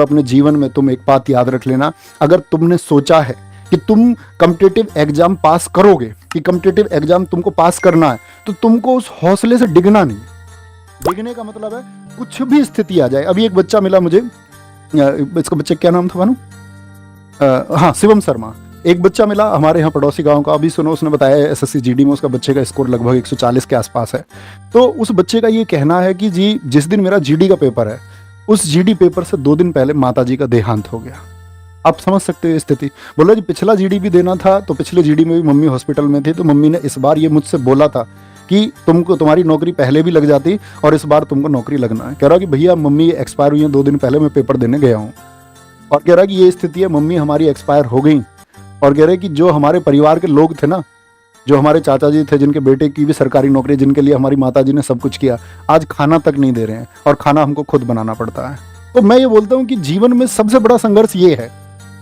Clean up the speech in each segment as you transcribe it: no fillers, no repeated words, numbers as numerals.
अपने जीवन में तुम एक बात याद रख लेना, अगर तुमने सोचा है कि तुम कॉम्पिटिटिव एग्जाम पास करोगे, कि कॉम्पिटिटिव एग्जाम तुमको पास करना है, तो तुमको उस हौसले से डिगना नहीं। डिगने का मतलब है कुछ भी स्थिति आ जाए। अभी एक बच्चा मिला मुझे, इसका बच्चे क्या नाम था भानु, हाँ शिवम शर्मा, एक बच्चा मिला हमारे यहाँ पड़ोसी गांव का। अभी सुनो, उसने बताया एसएससी जीडी में उसका बच्चे का स्कोर लगभग 140 के आसपास है। तो उस बच्चे का ये कहना है कि जी जिस दिन मेरा जीडी का पेपर है, उस जीडी पेपर से 2 दिन पहले माताजी का देहांत हो गया। आप समझ सकते हो स्थिति। बोला जी पिछला जीडी भी देना था, तो पिछले जीडी में भी मम्मी हॉस्पिटल में थी, तो मम्मी ने इस बार ये मुझसे बोला था कि तुमको तुम्हारी नौकरी पहले भी लग जाती और इस बार तुमको नौकरी लगना है। कह रहा कि भैया मम्मी एक्सपायर हुई है, 2 दिन पहले मैं पेपर देने गया हूँ। और कह रहा कि ये स्थिति है, मम्मी हमारी एक्सपायर हो गई। और कह रहे कि जो हमारे परिवार के लोग थे ना, जो हमारे चाचा जी थे जिनके बेटे की भी सरकारी नौकरी, जिनके लिए हमारी माता जी ने सब कुछ किया, आज खाना तक नहीं दे रहे हैं और खाना हमको खुद बनाना पड़ता है। तो मैं ये बोलता हूँ कि जीवन में सबसे बड़ा संघर्ष ये है,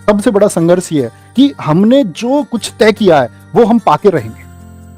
सबसे बड़ा संघर्ष ये है कि हमने जो कुछ तय किया है वो हम पाके रहेंगे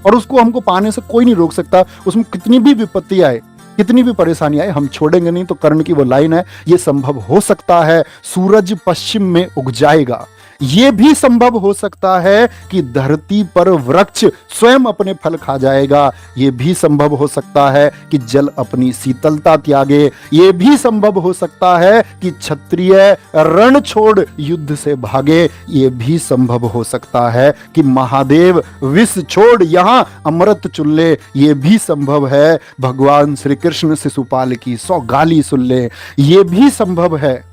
और उसको हमको पाने से कोई नहीं रोक सकता। उसमें कितनी भी विपत्ति आए, कितनी भी परेशानी आए, हम छोड़ेंगे नहीं। तो कर्ण की वो लाइन है, ये संभव हो सकता है सूरज पश्चिम में उग जाएगा, ये भी संभव हो सकता है कि धरती पर वृक्ष स्वयं अपने फल खा जाएगा, ये भी संभव हो सकता है कि जल अपनी शीतलता त्यागे, ये भी संभव हो सकता है कि क्षत्रिय रण छोड़ युद्ध से भागे, ये भी संभव हो सकता है कि महादेव विष छोड़ यहां अमृत चुल्ले, ये भी संभव है भगवान श्री कृष्ण शिशुपाल की 100 गाली सुन ले, ये भी संभव है।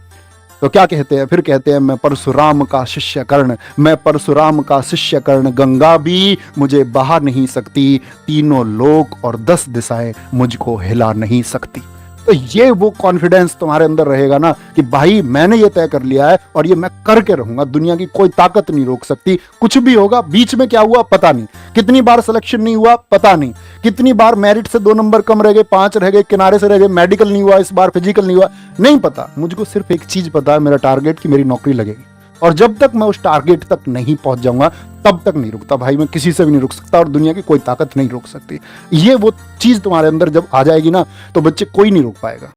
तो क्या कहते हैं फिर, कहते हैं मैं परशुराम का शिष्य कर्ण, मैं परशुराम का शिष्य कर्ण, गंगा भी मुझे बहा नहीं सकती, तीनों लोक और 10 दिशाएं मुझको हिला नहीं सकती। तो ये वो कॉन्फिडेंस तुम्हारे अंदर रहेगा ना कि भाई मैंने ये तय कर लिया है और ये मैं करके रहूंगा, दुनिया की कोई ताकत नहीं रोक सकती। कुछ भी होगा, बीच में क्या हुआ पता नहीं, कितनी बार सिलेक्शन नहीं हुआ पता नहीं, कितनी बार मेरिट से 2 नंबर कम रह गए, 5 रह गए, किनारे से रह गए, मेडिकल नहीं हुआ, इस बार फिजिकल नहीं हुआ, नहीं पता। मुझको सिर्फ एक चीज पता है, मेरा टारगेट कि मेरी नौकरी लगेगी, और जब तक मैं उस टारगेट तक नहीं पहुंच जाऊंगा तब तक नहीं रुकता भाई। मैं किसी से भी नहीं रुक सकता और दुनिया की कोई ताकत नहीं रोक सकती। ये वो चीज तुम्हारे अंदर जब आ जाएगी ना, तो बच्चे कोई नहीं रोक पाएगा।